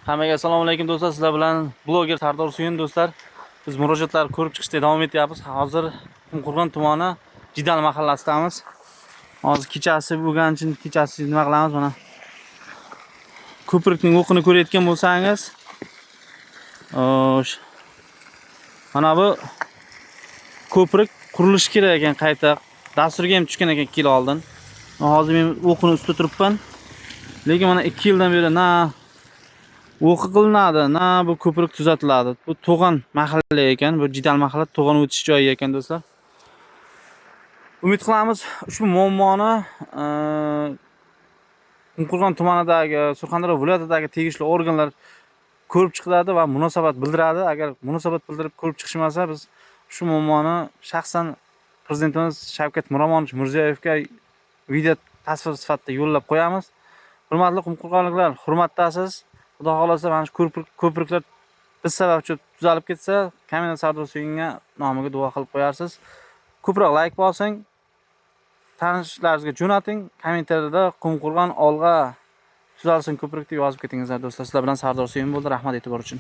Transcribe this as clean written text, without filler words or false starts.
Hammaga assalomu alaykum do'stlar. Sizlar bilan bloger Sardor Suyun do'stlar. Biz murojaatlar ko'rib chiqishda davom etyapmiz. Hozir Qumqo'rg'on tumani Jidal mahallasidamiz. Hozir kechasi bo'lgani uchun kechasi nima qilamiz mana. Ko'prikning o'qini ko'rayotgan bo'lsangiz, mana bu ko'prik qurilishi kerak ekan qayta. Dasturga ham tushgan ekan 2 yil oldin. Hozir men o'qini ustida turibman. Lekin mana 2 yildan beri o'qi qilinadi, bu ko'prik tuzatiladi. Bu To'g'on mahalla ekan, bu Jidal mahalla To'g'on o'tish joyi ekan do'stlar. Umid qilamiz ushbu muammoni Qumqo'rg'on tumanidagi, Surxondaryo viloyatidagi tegishli organlar ko'rib chiqadi va munosabat bildiradi. Agar munosabat bildirib ko'rib chiqishmasa, biz shu muammoni shaxsan prezidentimiz Shavkat Miromonovich Mirziyoyevga video tasvir sifatida yo'llab qo'yamiz. Hurmatli qumqo'rg'onliklar, hurmatdasiz. Xudo xolasa mana shu ko'priklar biz sababchi tuzalib ketsa, Kamina Sardor Suyunga nomiga duo qilib qo'yarsiz. Ko'proq like bosing, tanishlaringizga jo'nating, kommentariyada Qumqo'rg'on olg'a tuzalsin ko'prik deb yozib ketingizlar do'stlar. Sizlar bilan Sardor Suyun bo'ldi. Rahmat e'tibor uchun.